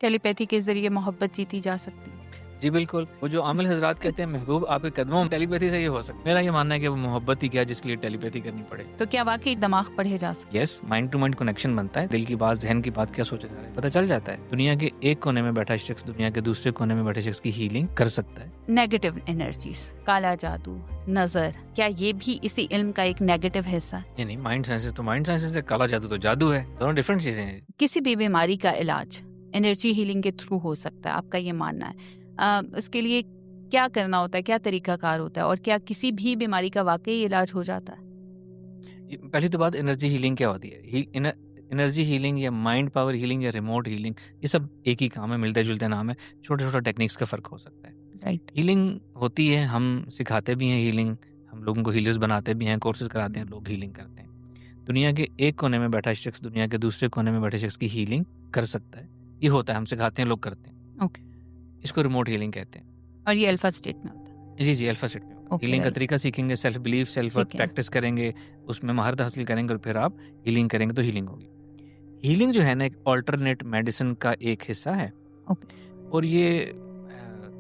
Telepathy के जरिए मोहब्बत जीती जा सकती है। जी बिल्कुल, वो जो आमिल हजरात कहते हैं महबूब आपके कदमों में, टेलीपैथी से ये हो सकता है। मेरा ये मानना है कि वो मोहब्बत ही क्या जिसके लिए टेलीपैथी करनी पड़े। तो क्या वाकई दिमाग पढ़े जा सकते? Yes, mind to mind connection बनता है। दिल की बात, जहन की बात क्या सोचा जा रहा है पता चल जाता है। दुनिया के एक कोने में बैठा शख्स दुनिया के दूसरे कोने में बैठे शख्स की हीलिंग कर सकता है। नेगेटिव एनर्जीज, काला जादू, नजर, क्या ये भी इसी इल्म का एक नेगेटिव हिस्सा है? ये नहीं, माइंड साइंसेस तो माइंड साइंसेस है, काला जादू तो जादू है, दोनों डिफरेंट चीजें हैं। किसी भी बीमारी का इलाज एनर्जी हीलिंग के थ्रू हो सकता है, आपका ये मानना है? इसके लिए क्या करना होता है, क्या तरीकाकार होता है, और क्या किसी भी बीमारी का वाकई इलाज हो जाता है? पहली तो बात, एनर्जी हीलिंग क्या होती है? एनर्जी हीलिंग या माइंड पावर हीलिंग या रिमोट हीलिंग, ये सब एक ही काम है, मिलते जुलते नाम है। छोटा छोटा टेक्निक्स का फर्क हो सकता है। राइट। हीलिंग होती है, हम सिखाते भी हैं हीलिंग, हम लोगों को हीलर्स बनाते भी हैं, कोर्सेज कराते हैं, लोग हीलिंग करते हैं। दुनिया के एक कोने में बैठा शख्स दुनिया के दूसरे कोने में बैठे शख्स की हीलिंग कर सकता है। ये होता है, हम सिखाते हैं, लोग करते हैं। ओके। इसको रिमोट हीलिंग कहते हैं। और ये अल्फा स्टेट में होता है? जी अल्फा सेट में ओके, हीलिंग का राइट। तरीका सीखेंगे, सेल्फ बिलीफ, सेल्फ ठीक है। प्रैक्टिस करेंगे, उसमें महारत हासिल करेंगे और फिर आप हीलिंग करेंगे तो हीलिंग होगी। हीलिंग जो है ना, एक ऑल्टरनेट मेडिसिन का एक हिस्सा है। ओके। और ये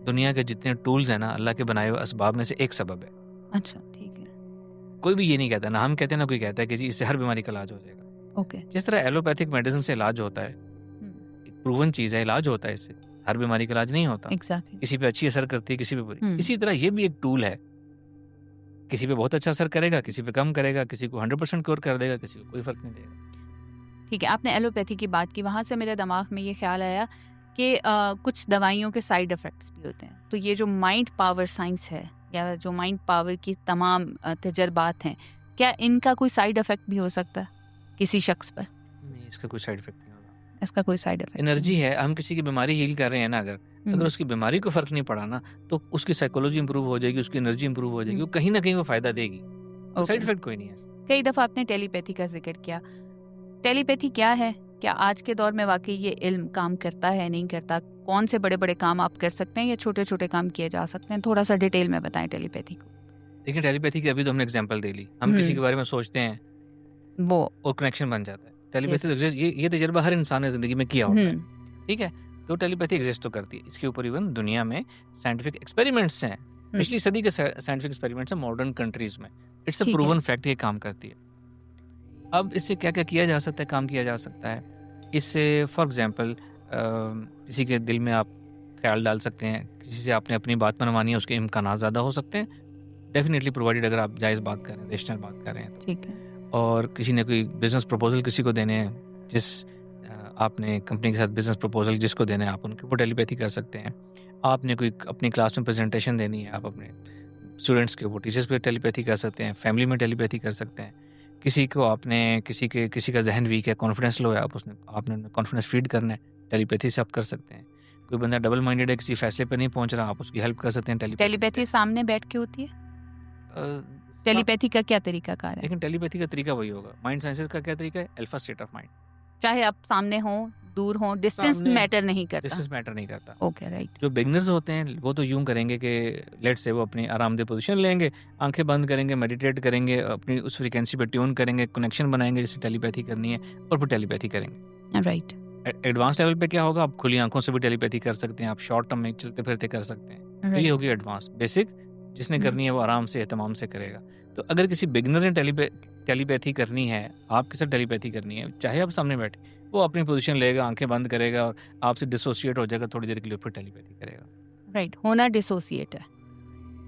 दुनिया के जितने टूल्स हैं ना, अल्लाह के बनाए हुए असबाब में से एक सबब है। अच्छा, ठीक है। कोई भी ये नहीं कहता, ना हम कहते हैं ना कोई कहता है कि जी इससे हर बीमारी का इलाज हो जाएगा। ओके। जिस तरह एलोपैथिक मेडिसिन से इलाज होता है, एक प्रूवन चीज़ है, इलाज होता है, इससे हर बीमारी का इलाज नहीं होता। एग्जैक्टली। किसी पे अच्छी असर करती है, किसी पे बुरी। इसी तरह ये भी एक टूल है, किसी पे बहुत अच्छा असर करेगा, किसी पे कम करेगा, किसी को 100% क्योर कर देगा, किसी को कोई फर्क नहीं देगा। ठीक है, आपने एलोपैथी की बात की, वहाँ से मेरे दिमाग में ये ख्याल आया कि कुछ दवाइयों के साइड इफ़ेक्ट्स भी होते हैं। तो ये जो माइंड पावर साइंस है, या जो माइंड पावर की तमाम तजर्बात हैं, क्या इनका कोई साइड इफ़ेक्ट भी हो सकता है किसी शख्स पर? नहीं, इसका कोई साइड इफेक्ट नहीं होगा। इसका कोई साइड इफ़ेक्ट? एनर्जी है, हम किसी की बीमारी हील कर रहे हैं ना, अगर उसकी बीमारी को फर्क नहीं पड़ा ना, तो उसकी साइकोलॉजी इंप्रूव हो जाएगी, उसकी एनर्जी इंप्रूव हो जाएगी, वो कहीं ना कहीं वो फायदा देगी। साइड इफेक्ट कोई नहीं है। कई दफ़ा आपने टेलीपैथी का जिक्र किया। टेलीपैथी क्या है? क्या आज के दौर में वाकई ये इल्म काम करता है, नहीं करता? कौन से बड़े बड़े काम आप कर सकते हैं या छोटे छोटे काम किए जा सकते हैं? थोड़ा सा डिटेल में बताएं टेलीपैथी को। देखिए, टेलीपैथी की अभी तो हमने एग्जांपल दे ली, हम किसी के बारे में सोचते हैं वो और कनेक्शन बन जाता है। टेलीपैथी तो एग्जिस्ट, ये तजर्बा हर इंसान ने जिंदगी में किया होता है, ठीक है? तो टेलीपैथी एग्जिस्ट तो करती है। इसके ऊपर इवन दुनिया में साइंटिफिक एक्सपेरिमेंट्स हैं, पिछली सदी के साइंटिफिक एक्सपेरिमेंट्स हैं मॉडर्न कंट्रीज में। इट्स अ प्रूवन फैक्ट, ये काम करती है। अब इससे क्या क्या किया जा सकता है, काम किया जा सकता है इससे। फॉर एग्जांपल, किसी के दिल में आप ख्याल डाल सकते हैं, किसी से आपने अपनी बात मनवानी है, उसके इम्कान ज़्यादा हो सकते हैं, डेफिनेटली प्रोवाइडेड अगर आप जायज़ बात कर रहे हैं, रेशनल बात कर रहे हैं तो। ठीक है। और किसी ने कोई बिजनेस प्रपोजल किसी को देने हैं, जिस आपने कंपनी के साथ बिजनेस प्रपोजल जिसको देना है, आप उनके ऊपर टेलीपैथी कर सकते हैं। आपने कोई अपनी क्लास में प्रेजेंटेशन देनी है, आप अपने स्टूडेंट्स के ऊपर, टीचर्स पे टेलीपैथी कर सकते हैं, फैमिली में टेलीपैथी कर सकते हैं। किसी को आपने किसी का जहन वीक है, कॉन्फिडेंस लो है, आपने कॉन्फिडेंस फीड करना है, टेलीपैथी से आप कर सकते हैं। कोई बंदा डबल माइंडेड है, किसी फैसले पे नहीं पहुंच रहा, आप उसकी हेल्प कर सकते हैं टेलीपैथी सामने बैठ के होती है? टेलीपैथी का क्या तरीका कार है? लेकिन टेलीपैथी का तरीका वही होगा। माइंड साइंसेस का क्या तरीका है? Alpha state of mind. चाहे आप सामने हो, दूर हो, डिस्टेंस मैटर नहीं करता। डिस्टेंस मैटर नहीं करता। Okay, right. जो बिगनर्स होते हैं वो तो यूं करेंगे कि लेट से वो अपनी आरामदेह पोजीशन लेंगे, आंखें बंद करेंगे, मेडिटेट करेंगे, अपनी उस फ्रीक्वेंसी पे ट्यून करेंगे, कनेक्शन बनाएंगे जिससे टेलीपैथी करनी है, और फिर टेलीपैथी करेंगे। राइट। एडवांस लेवल पे क्या होगा? आप खुली आंखों से भी टेलीपैथी कर सकते हैं, आप शॉर्ट टर्म में चलते फिरते कर सकते हैं। तो ये होगी एडवांस। बेसिक जिसने करनी है वो आराम से एहतमाम से करेगा। तो अगर किसी बिगनर ने टेलीपैथी करनी है, आपके साथ टेलीपैथी करनी है, चाहे आप सामने बैठे, वो अपनी पोजीशन लेगा, आंखें बंद करेगा और आपसे डिसोसिएट हो जाएगा थोड़ी देर के लिए, फिर टेलीपैथी करेगा। राइट, होना डिसोसिएट है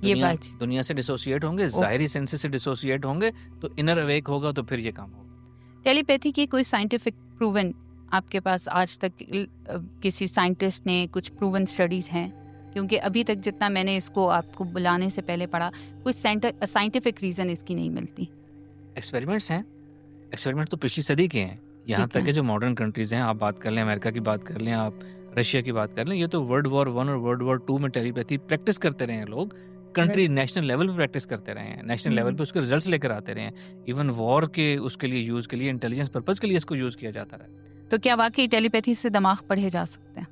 ये बात। दुनिया से डिसोसिएट होंगे, जाहिरी सेंसेस से डिसोसिएट होंगे, तो इनर अवेक होगा, तो फिर ये काम होगा। टेलीपैथी की कोई साइंटिफिक प्रूवन आपके पास आज तक किसी साइंटिस्ट ने कुछ प्रूवन स्टडीज हैं? क्योंकि अभी तक जितना मैंने इसको आपको बुलाने से पहले पढ़ा, कुछ साइंटिफिक रीजन इसकी नहीं मिलती। एक्सपेरिमेंट्स हैं, एक्सपेरिमेंट तो पिछली सदी के हैं। यहाँ तक के जो मॉडर्न कंट्रीज हैं, आप बात कर लें, अमेरिका की बात कर लें, आप रशिया की बात कर लें, ये तो वर्ल्ड वॉर 1 और वर्ल्ड वॉर 2 में टेलीपैथी प्रैक्टिस करते रहे हैं लोग। कंट्री नेशनल लेवल पे प्रैक्टिस करते रहे हैं, नेशनल लेवल पे उसके रिजल्ट्स लेकर आते रहे हैं। इवन वॉर के उसके लिए यूज के लिए, इंटेलिजेंस पर्पज के लिए इसको यूज किया जाता रहा। तो क्या वाकई टेलीपैथी से दिमाग पढ़े जा सकते हैं?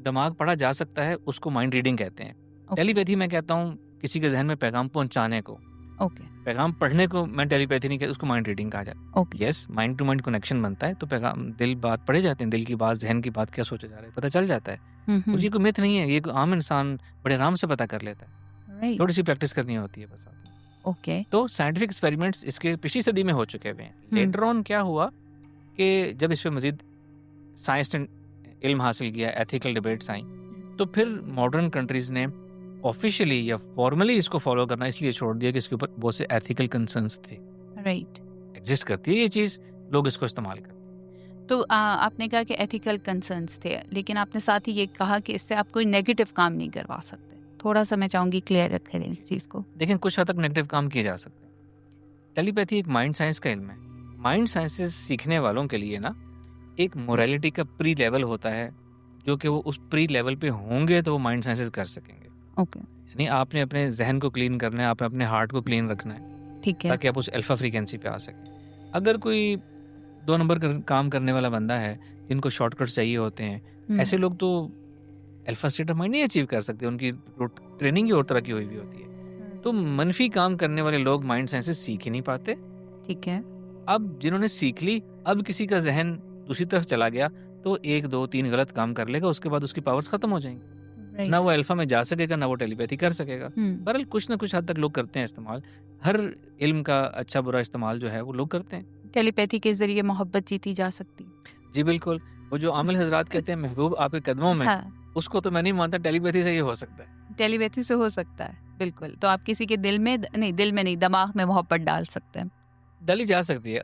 दिमाग पढ़ा जा सकता है, उसको माइंड रीडिंग कहते हैं। टेलीपैथी मैं कहता हूँ किसी के जहन में पैगाम पहुंचाने को। ओके पैगाम पढ़ने को मैं टेलीपैथी नहीं कहता, उसको माइंड रीडिंग कहा जाता है। Okay yes, mind to mind connection बनता है, तो पैगाम दिल बात पढ़े जाते हैं, दिल की बात, जहन की बात क्या सोचा जा रहा है पता चल जाता है। और ये कोई मिथ नहीं है, ये कोई आम इंसान बड़े आराम से पता कर लेता है। राइट थोड़ी सी प्रैक्टिस करनी होती है बस आपको। ओके तो साइंटिफिक एक्सपेरिमेंट्स इसके पिछली सदी में हो चुके हुए हैं। लेटर ऑन क्या हुआ कि जब इस पे मजीद साइंस ने इल्म हासिल किया, एथिकल डिबेट्स आई, तो फिर मॉडर्न कंट्रीज ने ऑफिशियली या फॉर्मली इसको फॉलो करना इसलिए छोड़ दिया कि इसके ऊपर बहुत से एथिकल कंसर्न्स थे। राइट एग्जिस्ट करती है ये चीज़, लोग इसको इस्तेमाल करते हैं। तो आपने कहा कि एथिकल कंसर्न्स थे, लेकिन आपने साथ ही ये कहा कि इससे आप कोई नेगेटिव काम नहीं करवा सकते। थोड़ा सा मैं चाहूँगी क्लियर रखें इस चीज़ को। लेकिन कुछ हद तक नेगेटिव काम किए जा सकते हैं। टेलीपैथी एक माइंड साइंस का इल्म है। माइंड साइंसेस सीखने वालों के लिए ना एक मोरालिटी का प्री लेवल होता है, जो कि वो उस प्री लेवल पे होंगे तो वो माइंड साइंसेस कर सकेंगे। ओके यानी आपने अपने जहन को क्लीन करना है, आपने अपने हार्ट को क्लीन रखना है, ठीक है। ताकि आप उस अल्फा फ्रीक्वेंसी पे आ सकें। अगर कोई 2 नंबर काम करने वाला बंदा है, जिनको शॉर्टकट्स चाहिए होते हैं, ऐसे लोग तो अल्फा स्टेट ऑफ माइंड नहीं अचीव कर सकते, उनकी ट्रेनिंग ही और तरह की हुई भी होती है। तो मनफी काम करने वाले लोग माइंड साइंसेस सीख ही नहीं पाते। ठीक है। अब जिन्होंने सीख ली, अब किसी का जहन दूसरी तरफ चला गया तो 1 2 3 गलत काम कर लेगा, उसके बाद उसकी पावर्स खत्म हो जाएंगी। ना वो अल्फा में जा सकेगा, ना वो टेलीपैथी कर सकेगा। बहरहाल कुछ ना कुछ हद तक लोग करते हैं इस्तेमाल। हर इल्म का अच्छा बुरा इस्तेमाल जो है वो लोग करते हैं। टेलीपैथी के जरिए मोहब्बत जीती जा सकती। जी बिल्कुल। वो जो आमिल हजरात कहते हैं महबूब आपके कदमों में, उसको तो मैं नहीं मानता, टेलीपैथी से ये हो सकता है। टेलीपैथी से हो सकता है, बिल्कुल। तो आप किसी के दिल में नहीं, दिमाग में मोहब्बत डाल सकते हैं। डाली जा सकती है।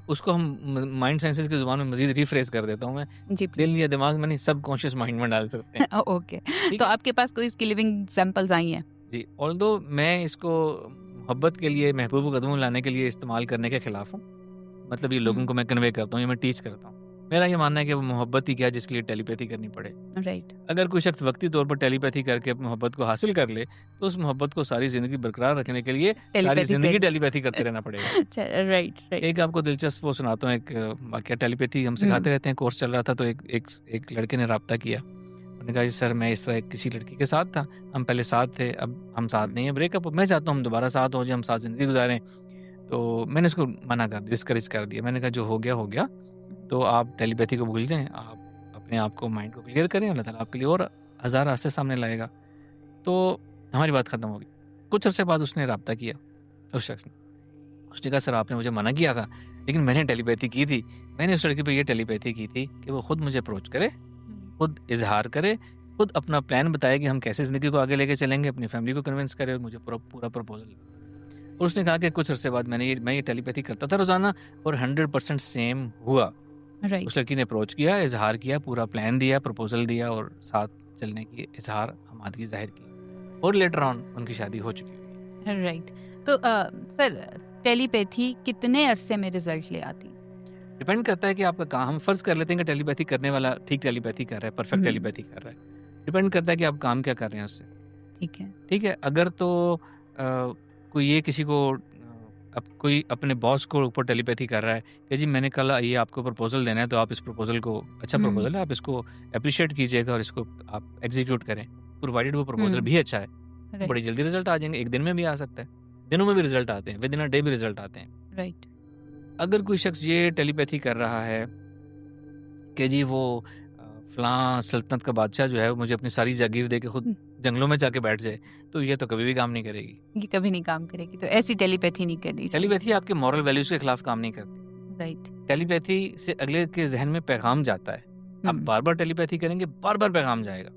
उसको हम माइंड साइंसेस की जुबान में मजीद रिफ्रेश कर देता हूँ मैं, जी दिल या दिमाग में नहीं, सब कॉन्शियस माइंड में डाल सकते हैं। ओके तो आपके पास कोई इसकी लिविंग एग्जांपल्स आई हैं? जी, ऑल्दो मैं इसको मोहब्बत के लिए, महबूब कदमों लाने के लिए इस्तेमाल करने के खिलाफ हूँ। मतलब ये लोगों को मैं कन्वे करता हूँ, ये मैं टीच करता हूँ। मेरा ये मानना है कि वो मोहब्बत ही क्या जिसके लिए टेलीपैथी करनी पड़े। राइट। अगर कोई शख्स वक्ती तौर पर टेलीपैथी करके अपनी मोहब्बत को हासिल कर ले, तो उस मोहब्बत को सारी जिंदगी बरकरार रखने के लिए सारी जिंदगी टेलीपैथी करते रहना पड़ेगा। राइट। एक आपको दिलचस्प वो सुनाता हूँ, एक वाकया। टेलीपैथी हम सिखाते रहते हैं, कोर्स चल रहा था, तो एक लड़के ने रब्ता किया। उन्होंने कहा जी सर, मैं इस तरह किसी लड़की के साथ था, हम पहले साथ थे, अब हम साथ नहीं है, ब्रेकअप, मैं चाहता हूँ हम दोबारा साथ हो जाए, हम साथ जिंदगी गुजारें। तो मैंने उसको मना कर दिया, डिस्करेज कर दिया। मैंने कहा जो हो गया, तो आप टेलीपैथी को भूल जाएं, आप अपने आप को, माइंड को क्लियर करें, अल्लाह ताला आपके लिए और 1000 रास्ते सामने लाएगा। तो हमारी बात ख़त्म हो गई। कुछ अर्से बाद उसने रब्ता किया, उस शख्स ने। उसने कहा सर आपने मुझे मना किया था, लेकिन मैंने टेलीपैथी की थी। मैंने उस लड़की पर यह टेलीपैथी की थी कि वो खुद मुझे अप्रोच करे, खुद इजहार करे, खुद अपना प्लान बताए कि हम कैसे ज़िंदगी को आगे लेके चलेंगे, अपनी फैमिली को कन्विंस करे और मुझे पूरा प्रपोजल। और उसने कहा कि कुछ अर्से बाद मैं ये टेलीपैथी करता था रोज़ाना और 100% सेम हुआ। Right. उस लड़की ने अप्रोच किया, इजहार किया, पूरा प्लान दिया, प्रपोजल दिया और साथ चलने की इजहार हमादगी जाहिर की, और लेटर ऑन उनकी शादी हो चुकी है। राइट। तो सर टेलीपैथी कितने अरसे में रिजल्ट ले आती? डिपेंड करता है कि आपका काम, हम फर्ज कर लेते हैं कि टेलीपैथी करने वाला ठीक टेलीपैथी कर रहा है, परफेक्ट टेलीपैथी कर रहा है। डिपेंड करता है कि आप काम क्या कर रहे हैं उससे। ठीक है। अगर तो कोई ये किसी को अब कोई अपने बॉस को ऊपर टेलीपैथी कर रहा है कि जी मैंने कल ये आपको प्रपोजल देना है, तो आप इस प्रपोजल को, अच्छा प्रपोजल है, आप इसको अप्रिशिएट कीजिएगा और इसको आप एग्जीक्यूट करें, प्रोवाइडेड वो प्रपोजल भी अच्छा है, तो बड़ी जल्दी रिजल्ट आ जाएंगे। 1 दिन में भी आ सकता है, दिनों में भी रिजल्ट आते हैं, विद इन अ डे भी रिजल्ट आते हैं। राइट। अगर कोई शख्स ये टेलीपैथी कर रहा है कि जी वो फलां सल्तनत का बादशाह जो है वो मुझे अपनी सारी जागीर दे के खुद जंगलों में जाके बैठ जाए, तो ये तो कभी भी काम नहीं करेगी। ये कभी नहीं काम करेगी। तो ऐसी टेलीपैथी नहीं करनी चाहिए। टेलीपैथी आपके मॉरल वैल्यूज के खिलाफ काम नहीं करती। राइट। टेलीपैथी से अगले के जहन में पैगाम जाता है। आप बार बार टेलीपैथी करेंगे, बार बार पैगाम जाएगा,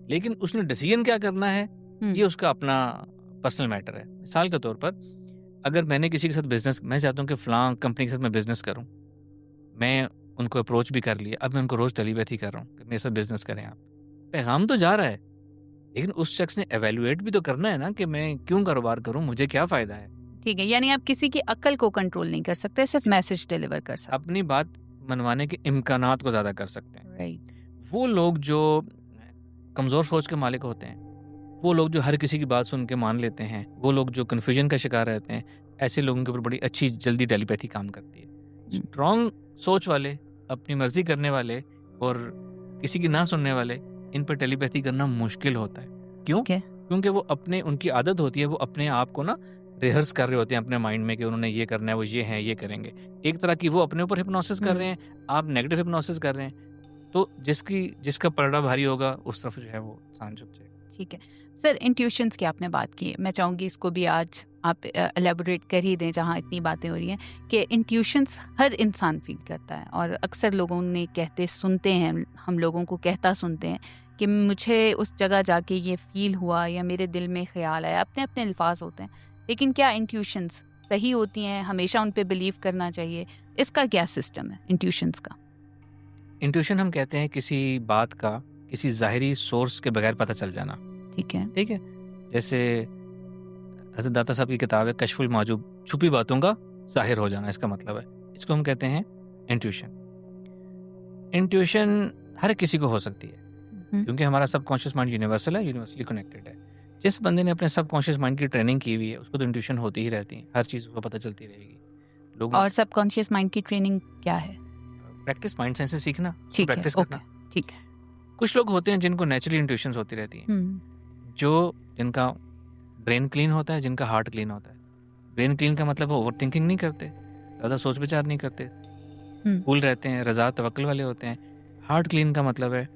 लेकिन उसने डिसीजन क्या करना है ये उसका अपना पर्सनल मैटर है। मिसाल के तौर पर अगर मैंने किसी के साथ बिजनेस, मैं चाहता हूँ कि फलां कंपनी के साथ मैं बिजनेस करूँ, मैं उनको अप्रोच भी कर लिया, अब मैं उनको रोज टेलीपैथी कर रहा हूँ कि मेरे साथ बिजनेस करें आप। पैगाम तो जा रहा है, लेकिन उस शख्स ने एवेल्युएट भी तो करना है ना कि मैं क्यों कारोबार करूं, मुझे क्या फायदा है। ठीक है, यानी आप किसी की अक्ल को कंट्रोल नहीं कर सकते, सिर्फ मैसेज डिलीवर कर सकते, अपनी बात मनवाने के इम्कानात को ज्यादा कर सकते हैं। राइट। वो लोग जो कमजोर सोच के मालिक होते हैं, वो लोग जो हर किसी की बात सुन के मान लेते हैं, वो लोग जो कन्फ्यूजन का शिकार रहते हैं, ऐसे लोगों के ऊपर बड़ी अच्छी जल्दी टेलीपैथी काम करती है। स्ट्रॉन्ग सोच वाले, अपनी मर्जी करने वाले और किसी की ना सुनने वाले, इन पर टेलीपैथी करना मुश्किल होता है। क्यों? क्योंकि वो अपने, उनकी आदत होती है, वो अपने आप को ना रिहर्स कर रहे होते हैं अपने माइंड में कि उन्होंने ये करना है, वो ये हैं, ये करेंगे। एक तरह की वो अपने ऊपर हिप्नोसिस कर रहे हैं, आप नेगेटिव हिप्नोसिस कर रहे हैं। तो जिसका पलड़ा भारी होगा उस तरफ जो है वो इंसान झुक जाएगा। ठीक है सर, इंट्यूशंस की आपने बात की, मैं चाहूँगी इसको भी आज आप एलेबोरेट कर ही दें, जहाँ इतनी बातें हो रही हैं कि इंट्यूशंस हर इंसान फील करता है, और अक्सर लोगों ने कहते सुनते हैं, हम लोगों को कहता सुनते हैं कि मुझे उस जगह जाके ये फील हुआ या मेरे दिल में ख्याल आया, अपने अपने अल्फाज होते हैं। लेकिन क्या इंट्यूशंस सही होती हैं? हमेशा उन पे बिलीव करना चाहिए? इसका क्या सिस्टम है इंट्यूशंस का? इंट्यूशन हम कहते हैं किसी बात का किसी ज़ाहिरी सोर्स के बगैर पता चल जाना। ठीक है, ठीक है, जैसे हज़रत दाता साहब की किताब है कश्फुल माजूब, छुपी बातों का ज़ाहिर हो जाना, इसका मतलब है, इसको हम कहते हैं इंट्यूशन। इंट्यूशन हर किसी को हो सकती है, क्योंकि हमारा सबकॉन्शियस माइंड यूनिवर्सल है, यूनिवर्सली कनेक्टेड है। जिस बंदे ने अपने सबकॉन्शियस माइंड की ट्रेनिंग की हुई है उसको तो इंट्यूशन होती ही रहती है, हर चीज़ उसको पता चलती रहेगी। लोग और सबकॉन्शियस माइंड की ट्रेनिंग क्या है? प्रैक्टिस, माइंड साइंस से सीखना, ठीक है, प्रैक्टिस ओके, करना। ठीक है। कुछ लोग होते हैं जिनको नेचुरली इंट्यूशंस होती रहती हैं, जो जिनका ब्रेन क्लीन होता है, जिनका हार्ट क्लीन होता है। ब्रेन क्लीन का मतलब वो ओवर थिंकिंग नहीं करते, ज़्यादा सोच विचार नहीं करते, कूल रहते हैं, रज़ा तवक्कुल वाले होते हैं। हार्ट क्लीन का मतलब है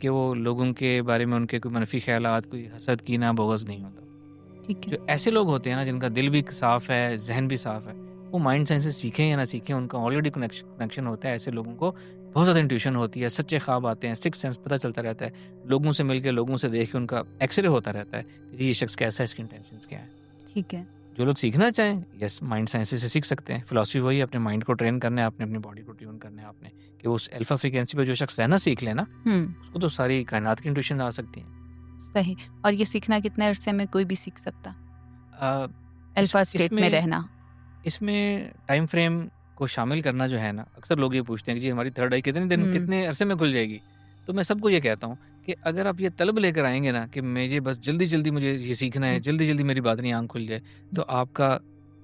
कि वो लोगों के बारे में उनके कोई मनफी ख्यालात, कोई हसद कीना बग़ज़ नहीं होता। ठीक है। जो ऐसे लोग होते हैं ना जिनका दिल भी साफ़ है, जहन भी साफ़ है, वो माइंड साइंस से सीखें या ना सीखें, उनका ऑलरेडी कनेक्शन होता है। ऐसे लोगों को बहुत ज़्यादा इंट्यूशन होती है, सच्चे ख्वाब आते हैं, सिक्स सेंस पता चलता रहता है, लोगों से मिलकर, लोगों से देख के उनका एक्सरे होता रहता है कि ये शख्स कैसा है, इसकी इंटेंशंस क्या है। ठीक है। जो लोग सीखना चाहें, यस, माइंड साइंस से सीख सकते हैं। फिलॉसफी वही है, अपने माइंड को ट्रेन करना है, आपने अपनी बॉडी को ट्यून करना है आपने, कि उस अल्फा फ्रीक्वेंसी पे जो शख्स रहना सीख लेना, उसको तो सारी कायनात की इंट्यूशन आ सकती है। सही। और ये सीखना कितने अरसे में कोई भी सीख सकता? अल्फा स्टेट में रहना। इसमें टाइम फ्रेम को शामिल करना जो है ना, अक्सर लोग ये पूछते हैं कि जी हमारी थर्ड आई कितने दिन, कितने अरसे में खुल जाएगी। तो मैं सबको ये कहता हूँ कि अगर आप ये तलब लेकर आएंगे ना कि मुझे बस जल्दी जल्दी मुझे ये सीखना है, जल्दी जल्दी मेरी बात नहीं आँख खुल जाए, तो आपका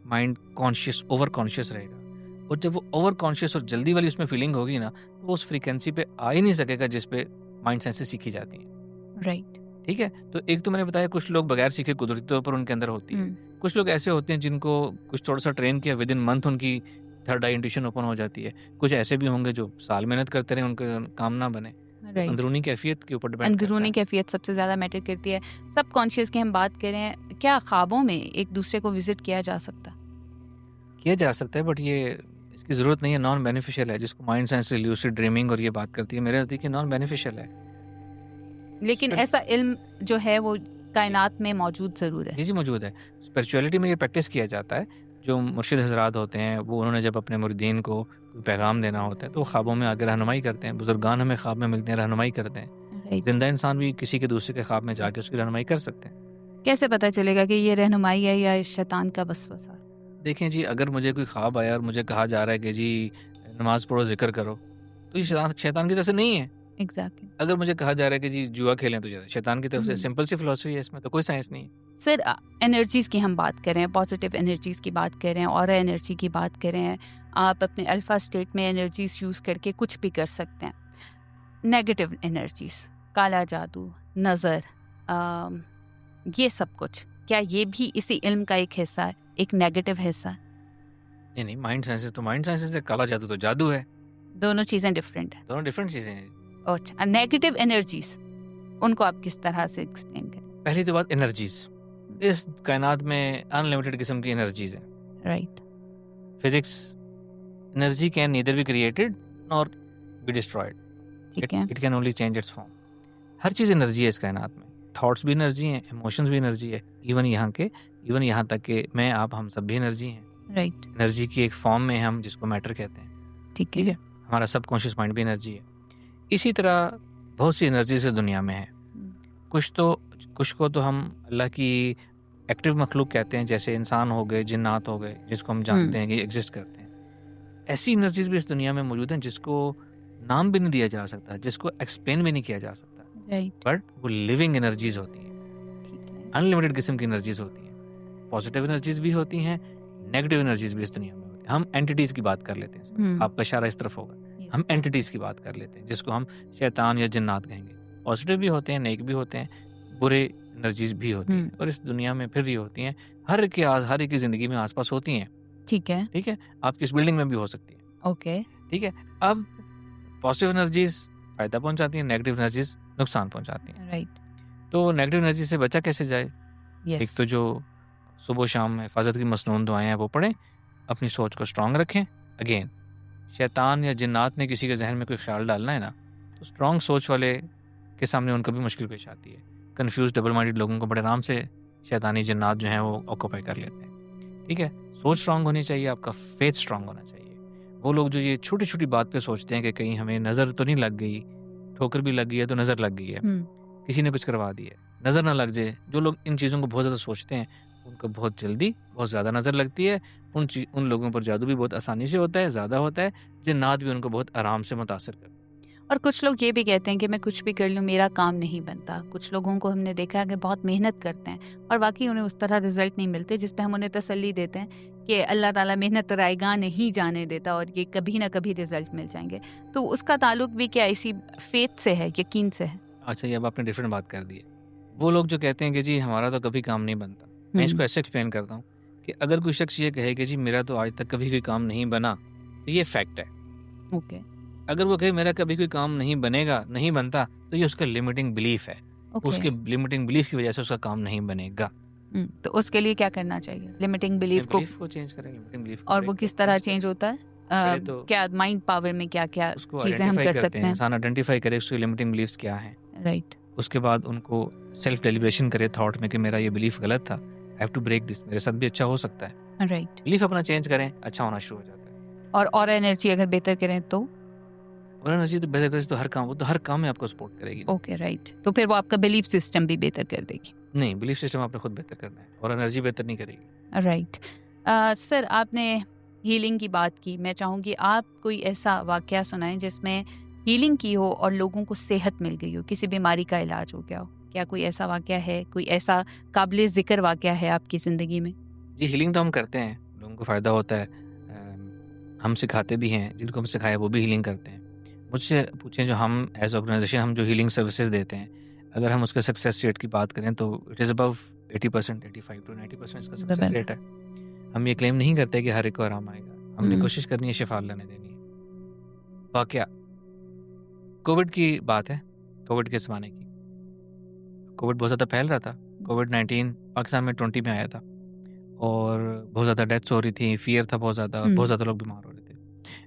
माइंड कॉन्शियस, ओवर कॉन्शियस रहेगा। और जब वो ओवर कॉन्शियस और जल्दी वाली उसमें फीलिंग होगी ना, वो उस फ्रीक्वेंसी पे आ ही नहीं सकेगा जिस पे माइंड साइंस से सीखी जाती है। राइट। ठीक है, तो एक तो मैंने बताया कुछ लोग बगैर सीखे कुदरती तौर पर उनके अंदर होती है। कुछ लोग ऐसे होते हैं जिनको कुछ थोड़ा सा ट्रेन किया, विद इन मंथ उनकी थर्ड आई इंट्यूशन ओपन हो जाती है। कुछ ऐसे भी होंगे जो साल मेहनत करते रहे, उनके काम ना बने। अंदरूनी कैफियत के ऊपर डिपेंड करता है। अंदरूनी कैफियत सबसे ज़्यादा मैटर करती है। सबकॉन्शियस की हम बात करें, क्या ख्वाबों में एक दूसरे को विजिट किया जा सकता? किया जा सकता है, बट ये इसकी ज़रूरत नहीं है, नॉन बेनिफिशियल है। जिसको माइंड साइंस से ल्यूसिड ड्रीमिंग और ये बात करती है, मेरे नज़दीक नॉन बेनिफिशियल है। लेकिन ऐसा इल्म जो है वो कायनात में मौजूद ज़रूर है। जी मौजूद है। स्पिरिचुअलिटी में ये प्रैक्टिस किया जाता है। जो मुर्शिद हजरात होते हैं, वो उन्होंने जब अपने मुरीदीन को पैगाम देना होता है तो वो ख्वाबों में आकर रहनुमाई करते हैं। बुजुर्गान हमें ख्वाब में मिलते हैं, रहनुमाई करते हैं। जिंदा इंसान भी किसी के दूसरे के ख्वाब में जाके उसकी रहनुमाई कर सकते हैं। कैसे पता चलेगा कि ये रहनुमाई है या शैतान का वसवसा? देखें जी, अगर मुझे कोई ख्वाब आया और मुझे कहा जा रहा है कि जी नमाज पढ़ो, जिक्र करो, तो ये शैतान की तरफ से नहीं है। एग्जैक्टली। अगर मुझे कहा जा रहा है कि जी जुआ खेलें, तो शैतान की तरफ से। सिंपल सी फिलॉसफी है, इसमें तो कोई साइंस नहीं है। सर, एनर्जीज़ की हम बात कर रहे हैं, पॉजिटिव एनर्जीज़ की बात कर रहे हैं, और एनर्जी की बात कर रहे हैं। आप अपने अल्फा स्टेट में एनर्जीज़ यूज़ करके कुछ भी कर सकते हैं। नेगेटिव एनर्जीज़, काला जादू, नज़र, ये सब कुछ, क्या ये भी इसी इल्म का एक हिस्सा है, एक नेगेटिव हिस्सा है? नहीं, माइंड साइंसेस तो माइंड साइंसेस है, काला जादू तो जादू है। दोनों चीज़ें डिफरेंट है। दोनों डिफरेंट चीज़ें हैं। अच्छा, नेगेटिव एनर्जीज़, उनको आप किस तरह से एक्सप्लेन करें? पहली तो बात, एनर्जीज, इस कायनात में अनलिमिटेड किस्म की एनर्जीज हैं। Right. Physics, energy can neither be created nor be destroyed, ठीक है। It can only change it's form. Her cheese energy है इस कायनात में। थॉट्स भी एनर्जी हैं, इमोशंस भी एनर्जी है, इवन यहाँ तक कि मैं, आप, हम सब भी एनर्जी हैं। राइट। एनर्जी की एक फॉर्म में हम जिसको मैटर कहते हैं। ठीक है। हमारा सबकॉन्शियस माइंड भी एनर्जी है। इसी तरह बहुत सी एनर्जीज दुनिया में है। कुछ को तो हम अल्लाह की एक्टिव मखलूक कहते हैं, जैसे इंसान हो गए, जिन्नात हो गए, जिसको हम जानते हैं कि एग्जिस्ट करते हैं। ऐसी एनर्जीज भी इस दुनिया में मौजूद हैं जिसको नाम भी नहीं दिया जा सकता, जिसको एक्सप्लेन भी नहीं किया जा सकता, बट वो लिविंग एनर्जीज होती हैं। अनलिमिटेड किस्म की एनर्जीज होती हैं। पॉजिटिव एनर्जीज भी होती हैं, नेगेटिव एनर्जीज भी इस दुनिया में होती हैं। हम एंटिटीज की बात कर लेते हैं, आपका इशारा इस तरफ होगा। हम एंटिटीज की बात कर लेते हैं जिसको हम शैतान या जिन्नात कहेंगे। पॉजिटिव भी होते हैं, नेक भी होते हैं, बुरे एनर्जीज भी होती हैं और इस दुनिया में फिर रही होती हैं, हर एक की जिंदगी में आसपास होती हैं। ठीक है, आपकी इस बिल्डिंग में भी हो सकती है। ओके, ठीक है, अब पॉजिटिव एनर्जीज फायदा पहुंचाती हैं, नेगेटिव एनर्जीज नुकसान पहुंचाती हैं। राइट, तो नेगेटिव एनर्जी से बचा कैसे जाए? यस, एक तो जो सुबह शाम हिफाजत की मसनून दुआएं हैं वो पढ़ें, अपनी सोच को स्ट्रांग रखें। अगेन, शैतान या जिन्नात ने किसी के जहन में कोई ख्याल डालना है ना, तो स्ट्रांग सोच वाले के सामने उनको भी मुश्किल पेश आती है। कंफ्यूज डबल माइंडेड लोगों को बड़े आराम से शैतानी जिन्नात जो हैं वो ऑक्यूपाई कर लेते हैं। ठीक है, सोच स्ट्रांग होनी चाहिए, आपका फेथ स्ट्रांग होना चाहिए। वो लोग जो ये छोटी छोटी बात पे सोचते हैं कि कहीं हमें नज़र तो नहीं लग गई, ठोकर भी लग गई है तो नज़र लग गई है, किसी ने कुछ करवा दिया, नज़र ना लग जाए, जो लोग इन चीज़ों को बहुत ज़्यादा सोचते हैं उनको बहुत जल्दी बहुत ज़्यादा नज़र लगती है। उन लोगों पर जादू भी बहुत आसानी से होता है, ज़्यादा होता है, जिन्नात भी उनको बहुत आराम से मुतासर करते हैं। और कुछ लोग ये भी कहते हैं कि मैं कुछ भी कर लूँ मेरा काम नहीं बनता। कुछ लोगों को हमने देखा है कि बहुत मेहनत करते हैं और बाकी उन्हें उस तरह रिजल्ट नहीं मिलते, जिस पे हम उन्हें तसल्ली देते हैं कि अल्लाह ताला मेहनत रायगा नहीं जाने देता और ये कभी ना कभी रिजल्ट मिल जाएंगे। तो उसका ताल्लुक भी क्या इसी फेथ से है, यकीन से है? अच्छा, ये अब आपने डिफरेंट बात कर दी है। वो लोग जो कहते हैं कि जी हमारा तो कभी काम नहीं बनता, मैं इसको ऐसे एक्सप्लेन करता हूँ कि अगर कोई शख्स ये कहे कि जी मेरा तो आज तक कभी कोई काम नहीं बना, तो ये फैक्ट है। ओके, अगर वो कहे मेरा कभी कोई काम नहीं बनेगा, नहीं बनता, तो ये उसका लिमिटिंग बिलीफ है। उसके लिमिटिंग बिलीफ की वजह से उसका काम नहीं बनेगा। तो उसके लिए क्या करना चाहिए? लिमिटिंग बिलीफ को चेंज करें, लिमिटिंग बिलीफ। और वो किस तरह चेंज होता है? तो क्या माइंड पावर में क्या क्या उसको चीजें हम कर सकते हैं? इंसान आइडेंटिफाई करे उसके लिमिटिंग बिलीफ्स क्या हैं। राइट, उसके बाद उनको सेल्फ डेलिब्रेशन करे थॉट में कि मेरा ये बिलीफ गलत था, I have to break this, मेरे साथ भी अच्छा हो सकता है। राइट, बिलीफ अपना चेंज करें, अच्छा होना शुरू हो जाता है। और एनर्जी अगर बेहतर करें तो? और एनर्जी तो बेहतर करे तो हर काम में आपको सपोर्ट करेगी। ओके, राइट, तो फिर वो आपका बिलीफ सिस्टम भी बेहतर कर देगी? नहीं, बिलीफ सिस्टम आपने खुद बेहतर करना है और एनर्जी बेहतर नहीं करेगी। राइट, सर आपने हीलिंग की बात की, मैं चाहूँगी आप कोई ऐसा वाकया सुनाएं जिसमें हीलिंग की हो और लोगों को सेहत मिल गई हो, किसी बीमारी का इलाज हो गया हो। क्या कोई ऐसा वाकया है, कोई ऐसा काबिल ज़िक्र वाकया है आपकी ज़िंदगी में? जी, हीलिंग तो हम करते हैं, लोगों को फ़ायदा होता है, हम सिखाते भी हैं, जिनको हम सिखाया वो भी हीलिंग करते हैं। मुझसे पूछें जो हम एज ऑर्गेनाइजेशन हम जो हीलिंग सर्विसेज देते हैं, अगर हम उसके सक्सेस रेट की बात करें तो इट इज़ अबव 80%, 85 to 90% इसका सक्सेस रेट है। हम ये क्लेम नहीं करते कि हर एक को आराम आएगा, हमने कोशिश करनी है शिफा लाने देनी है। वाकया कोविड की बात है, कोविड के ज़माने की। कोविड बहुत ज़्यादा फैल रहा था। कोविड-19 पाकिस्तान में 20 में आया था और बहुत ज़्यादा डेथ्स हो रही थी, फियर था बहुत ज़्यादा और बहुत ज़्यादा लोग बीमार हो रहे थे।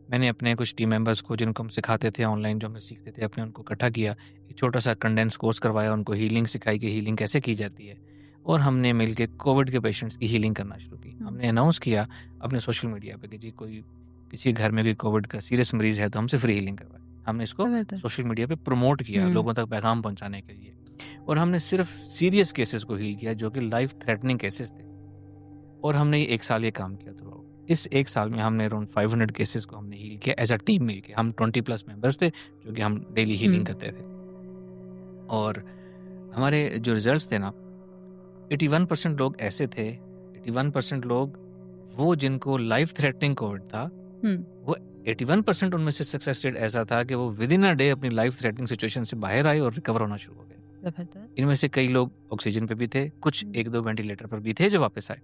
मैंने अपने कुछ टीम मेंबर्स को जिनको हम सिखाते थे ऑनलाइन, जो हम सीखते थे, अपने उनको इकट्ठा किया, एक छोटा सा कंडेंस कोर्स करवाया, उनको हीलिंग सिखाई कि हीलिंग कैसे की जाती है और हमने मिलके कोविड के पेशेंट्स की हीलिंग करना शुरू की। हमने अनाउंस किया अपने सोशल मीडिया पे कि जी कोई किसी घर में कोई कोविड का सीरियस मरीज़ है तो हमसे फ्री हीलिंग करवाए। हमने इसको सोशल मीडिया पे प्रमोट किया लोगों तक पैगाम पहुंचाने के लिए, और हमने सिर्फ सीरियस केसेस को हील किया जो कि लाइफ थ्रेटनिंग केसेस थे, और हमने 1 साल ये काम किया। थ्रू इस 1 साल में हमने अराउंड 500 केसेस को हमने हील किया एज अ टीम मिलके। हम 20+ मेंबर्स थे जो कि हम डेली हीलिंग करते थे, और हमारे जो रिजल्ट्स थे ना, 81% लोग ऐसे थे, 81% लोग वो जिनको लाइफ थ्रेटनिंग कोविड था, वो 81% उनमें से सक्सेस रेट ऐसा था कि वो विद इन अ डे अपनी लाइफ थ्रेटनिंग सिचुएशन से बाहर आए और रिकवर होना शुरू हो गए। इनमें से कई लोग ऑक्सीजन पे भी थे, कुछ 1-2 वेंटिलेटर पर भी थे जो वापस आए,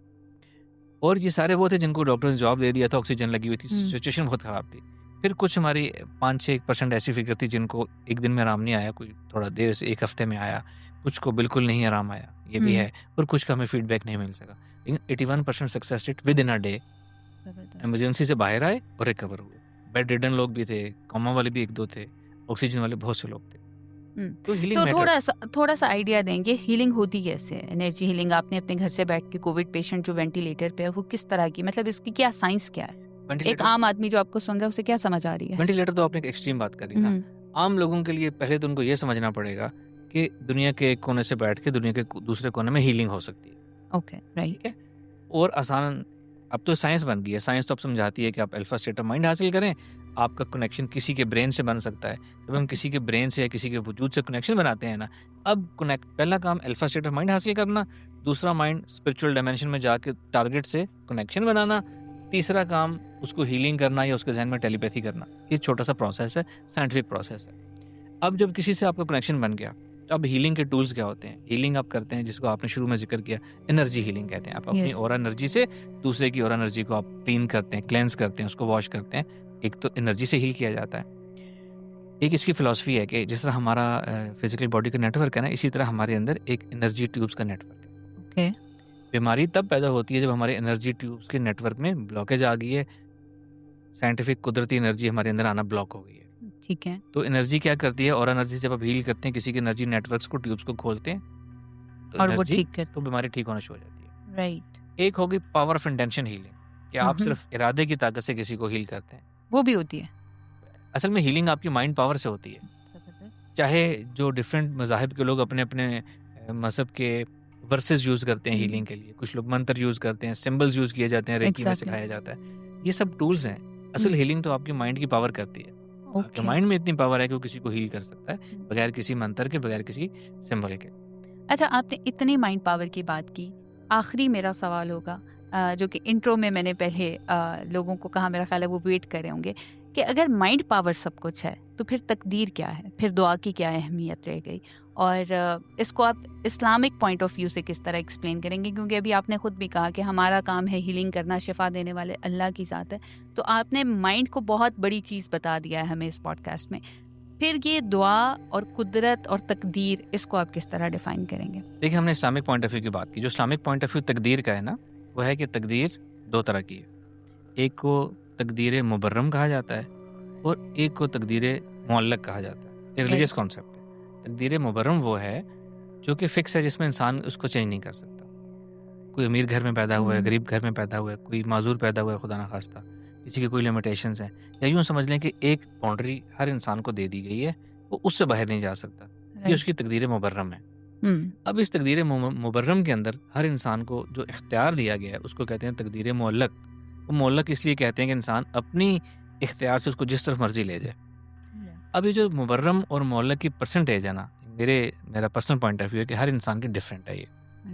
और ये सारे वो थे जिनको डॉक्टर ने जॉब दे दिया था, ऑक्सीजन लगी हुई थी, सिचुएशन बहुत ख़राब थी। फिर कुछ हमारी 5-6% ऐसी फिगर थी जिनको एक दिन में आराम नहीं आया, कोई थोड़ा देर से 1 हफ्ते में आया, कुछ को बिल्कुल नहीं आराम आया, ये भी है, और कुछ का हमें फीडबैक नहीं मिल सका। लेकिन 81% success rate with in a day, emergency से बाहर आए और रिकवर हुए। बेड रिडन लोग भी थे, कोमा वाले भी 1-2 थे, ऑक्सीजन वाले बहुत से लोग थे। तो हीलिंग थोड़ा सा आइडिया देंगे, हीलिंग होती कैसे है? एनर्जी हीलिंग आपने अपने घर से बैठ के, कोविड पेशेंट जो वेंटिलेटर पे है वो किस तरह की, मतलब इसकी क्या साइंस क्या है? एक आम आदमी जो आपको सुन रहा है उसे क्या समझ आ रही है? वेंटिलेटर तो आपने एक एक्सट्रीम बात करी ना। आम लोगों के लिए पहले तो उनको ये समझना पड़ेगा कि दुनिया के एक कोने से बैठ के दुनिया के दूसरे कोने में हीलिंग हो सकती है। Okay, right. और आसान, अब तो साइंस बन गई है। साइंस तो अब समझाती है कि आप अल्फा स्टेट ऑफ माइंड हासिल करें, आपका कनेक्शन किसी के ब्रेन से बन सकता है। जब हम किसी के ब्रेन से या किसी के वजूद से कनेक्शन बनाते हैं ना, अब पहला काम अल्फा स्टेट ऑफ माइंड हासिल करना, दूसरा माइंड स्पिरिचुअल डायमेंशन में जाके टारगेट से कनेक्शन बनाना, तीसरा काम उसको हीलिंग करना या उसके जहन में टेलीपैथी करना। ये छोटा सा प्रोसेस है, साइंटिफिक प्रोसेस है। अब जब किसी से आपका कनेक्शन बन गया, अब हीलिंग के टूल्स क्या होते हैं? हीलिंग आप करते हैं जिसको आपने शुरू में जिक्र किया, एनर्जी हीलिंग कहते हैं। आप अपनी ऑरा एनर्जी से दूसरे की ऑरा एनर्जी को आप क्लीन करते हैं, क्लेंस करते हैं, उसको वॉश करते हैं। एक तो एनर्जी से हील किया जाता है। एक इसकी फिलॉसफी है कि जिस तरह हमारा फिजिकल बॉडी का नेटवर्क है ना, इसी तरह हमारे अंदर एक एनर्जी ट्यूब्स का नेटवर्क है। ओके। बीमारी तब पैदा होती है जब हमारे एनर्जी ट्यूब्स के नेटवर्क में ब्लॉकेज आ गई है, साइंटिफिक कुदरती एनर्जी हमारे अंदर आना ब्लॉक हो गई है। ठीक है। तो एनर्जी क्या करती है, और एनर्जी जब आप हील करते हैं किसी के एनर्जी नेटवर्क्स को, ट्यूब्स को खोलते हैं, तो और वो ठीक कर, तो बीमारी ठीक होना शुरू हो जाती है। राइट। एक होगी पावर ऑफ इंटेंशन हीलिंग, कि आप सिर्फ इरादे की ताकत से किसी को हील करते हैं, वो भी होती है। असल में हीलिंग आपकी माइंड पावर से होती है। चाहे जो डिफरेंट मज़ाहिब के लोग अपने अपने मज़हब के वर्सेस यूज़ करते हैं हीलिंग के लिए, कुछ लोग मंत्र यूज़ करते हैं, सिंबल्स यूज़ किए जाते हैं, रेकी में सिखाया जाता है, ये सब टूल्स हैं। असल हीलिंग तो आपकी माइंड की पावर करती है। आपके माइंड में इतनी पावर है कि वो किसी को हील कर सकता है बगैर किसी मंत्र के, बगैर किसी सिंबल के। अच्छा, आपने इतनी माइंड पावर की बात की, आखिरी मेरा सवाल होगा जो कि इंट्रो में मैंने पहले लोगों को कहा, मेरा ख्याल है वो वेट कर रहे होंगे, कि अगर माइंड पावर सब कुछ है तो फिर तकदीर क्या है, फिर दुआ की क्या अहमियत रह गई, और इसको आप इस्लामिक पॉइंट ऑफ व्यू से किस तरह एक्सप्लेन करेंगे? क्योंकि अभी आपने खुद भी कहा कि हमारा काम है हीलिंग करना, शिफा देने वाले अल्लाह की ज़ात है, तो आपने माइंड को बहुत बड़ी चीज़ बता दिया है हमें इस पॉडकास्ट में। फिर ये दुआ और कुदरत और तकदीर, इसको आप किस तरह डिफाइन करेंगे? देखिए, हमने इस्लामिक पॉइंट ऑफ व्यू की बात की। जो इस्लामिक पॉइंट ऑफ व्यू तकदीर का है ना, वो है कि तकदीर दो तरह की है। एक को तकदीर मुबर्रम कहा जाता है और एक को तकदीर मुअल्लक कहा जाता है। एक रिलीजियस कॉन्सेप्ट है। तकदीर मुबर्रम वो है जो कि फिक्स है, जिसमें इंसान उसको चेंज नहीं कर सकता। कोई अमीर घर में पैदा हुआ है, गरीब घर में पैदा हुआ है, कोई माजूर पैदा हुआ है, खुदा ना खास्ता, किसी की कोई लिमिटेशंस हैं, या यूँ समझ लें कि एक बाउंड्री हर इंसान को दे दी गई है, वो उससे बाहर नहीं जा सकता। ये उसकी तकदीर मुबर्रम है। अब इस तकदीर मुबर्रम के अंदर हर इंसान को जो इख्तियार दिया गया है उसको कहते हैं तकदीर मुअल्लक। वो मुअल्लक इसलिए कहते हैं कि इंसान अपनी इख्तियार से उसको जिस तरफ मर्जी ले जाए। अब ये जो मुबर्रम और मुअल्लक की परसेंटेज है ना, मेरा पर्सनल पॉइंट ऑफ व्यू है कि हर इंसान की डिफरेंट है। ये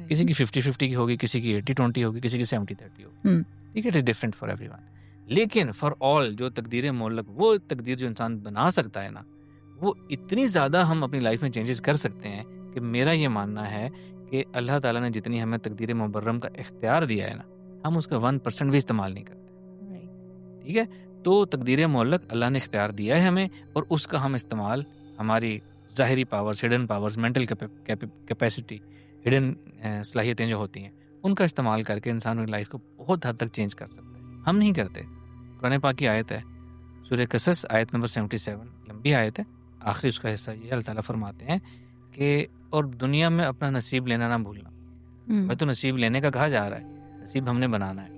किसी की 50-50 की होगी, किसी की 80-20 होगी, किसी की 70-30 होगी। ठीक है, it is different for everyone. लेकिन फॉर ऑल जो तकदीर मुअल्लक, वो तकदीर जो इंसान बना सकता है ना, वो इतनी ज़्यादा हम अपनी लाइफ में चेंजेस कर सकते हैं कि मेरा ये मानना है कि अल्लाह ताला ने जितनी हमें तकदीर मुबर्रम का इख्तियार दिया है ना, हम उसका 1% भी इस्तेमाल नहीं करते। ठीक है, तो तकदीर मुअल्लक अल्लाह ने इख्तियार दिया है हमें, और उसका हम इस्तेमाल हमारी ज़ाहिरी powers, hidden powers, mental capacity, hidden सलाहियतें जो होती हैं, उनका इस्तेमाल करके इंसान अपनी लाइफ को बहुत हद तक चेंज कर सकता है। हम नहीं करते। कुरान पाक की आयत है, सूरह कसस आयत नंबर 77, लंबी आयत है, आखिरी उसका हिस्सा ये अल्लाह ताला फरमाते हैं कि और दुनिया में अपना नसीब लेना ना भूलना। मैं तो नसीब लेने का कहा जा रहा है, नसीब हमने बनाना है।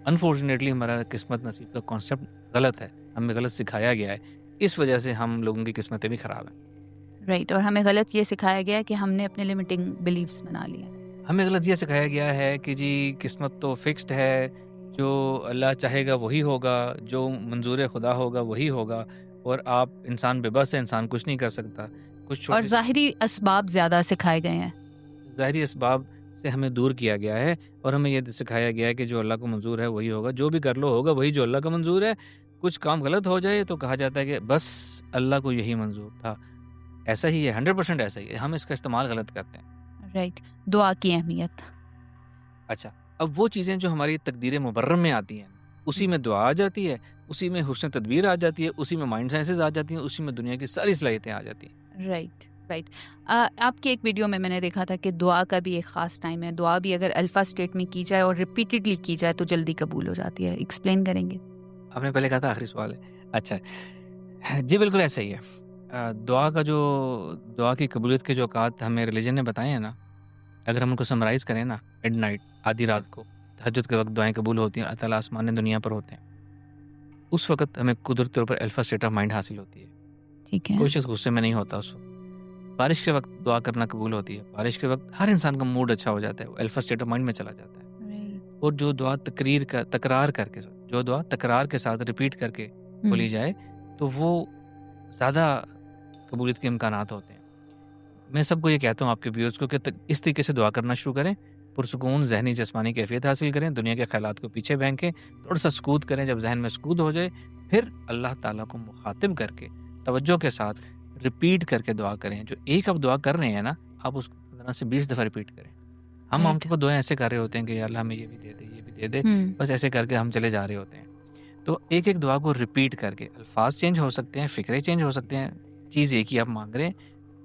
अनफॉर्चुनेटली हमारा किस्मत नसीब का कॉन्सेप्ट गलत है, हमें गलत सिखाया गया है, इस वजह से हम लोगों की किस्मतें भी ख़राब हैं। राइट, और हमें गलत ये सिखाया गया है कि हमने अपने लिमिटिंग बिलीव्स बना लिए। हमें गलत ये सिखाया गया है कि जी किस्मत तो फिक्स्ड है, जो अल्लाह चाहेगा वही होगा, जो मंजूर खुदा होगा वही होगा, और आप इंसान बेबस है, इंसान कुछ नहीं कर सकता। कुछ और ज़ाहिरी असबाब ज़्यादा सिखाए गए हैं। ज़ाहिरी असबाब से हमें दूर किया गया है, और हमें ये सिखाया गया है कि जो अल्लाह को मंजूर है वही होगा, जो भी कर लो होगा वही जो अल्लाह को मंजूर है। कुछ काम गलत हो जाए तो कहा जाता है कि बस अल्लाह को यही मंजूर था। ऐसा ही है, 100% ऐसा ही है। हम इसका इस्तेमाल गलत करते हैं। राइट, दुआ की अहमियत। अच्छा, अब वो चीज़ें जो हमारी तकदीर मुबर्रम में आती हैं, उसी में दुआ आ जाती है, उसी में हुस्न तदबीर आ जाती है, उसी में माइंड साइंसेस आ जाती हैं, उसी में दुनिया की सारी सलाहियतें आ जाती हैं। राइट। आपकी एक वीडियो में मैंने देखा था कि दुआ का भी एक ख़ास टाइम है। दुआ भी अगर अल्फ़ा स्टेट में की जाए और रिपीटेडली की जाए तो जल्दी कबूल हो जाती है। एक्सप्लेन करेंगे? आपने पहले कहा था आखिरी सवाल है। अच्छा जी, बिल्कुल ऐसा ही है। दुआ की कबूलियत के जो औकात हमें रिलीजन ने बताए हैं ना, अगर हम उनको समराइज़ करें ना, मिडनाइट, आधी रात को तहज्जुद के वक्त दुआएं कबूल होती हैं, अल्लाह ताला आसमान दुनिया पर होते हैं, उस वक्त हमें कुदरती तौर पर अल्फ़ा स्टेट ऑफ माइंड हासिल होती है। ठीक है, कोई शख्स गुस्से में नहीं होता उस वक्त। बारिश के वक्त दुआ करना कबूल होती है। बारिश के वक्त हर इंसान का मूड अच्छा हो जाता है, वो अल्फ़ा स्टेट ऑफ माइंड में चला जाता है। और जो दुआ तकरार के साथ रिपीट करके बोली जाए तो वो ज़्यादा कबूलियत के इम्कानात होते हैं। मैं सबको ये कहता हूँ, आपके व्यूअर्स को, कि इस तरीके से दुआ करना शुरू करें, पुरसुकून जहनी जिस्मानी कैफियत हासिल करें, दुनिया के ख्यालात को पीछे फेंकें, थोड़ा सा सुकूत करें। जब जहन में सुकूत हो जाए, फिर अल्लाह ताला को मुखातिब करके तवज्जो के साथ रिपीट करके दुआ करें। जो एक आप दुआ कर रहे हैं ना, आप उस तरह से 20 दफ़ा रिपीट करें। हम आमतौर पर दुआएं ऐसे कर रहे होते हैं कि अल्लाह हमें ये भी दे दे, ये भी दे दे, बस ऐसे करके हम चले जा रहे होते हैं। तो एक एक दुआ को रिपीट करके, अल्फाज चेंज हो सकते हैं, फ़िक्रे चेंज हो सकते हैं, चीज़ एक ही आप मांग रहे हैं,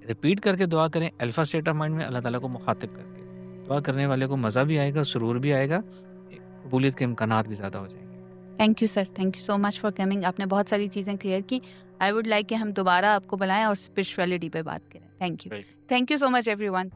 रिपीट करके दुआ करें अल्फा स्टेट ऑफ माइंड में, अल्लाह ताला को मुखातिब करके। दुआ करने वाले को मज़ा भी आएगा, सुरूर भी आएगा, कबूलियत के इम्कानात भी ज़्यादा हो जाएंगे। Thank you sir, thank you so much for coming. आपने बहुत सारी चीज़ें क्लियर की। आई वुड लाइक कि हम दोबारा आपको बुलाएं और स्पिरिचुअलिटी पे बात करें। Thank you so much everyone.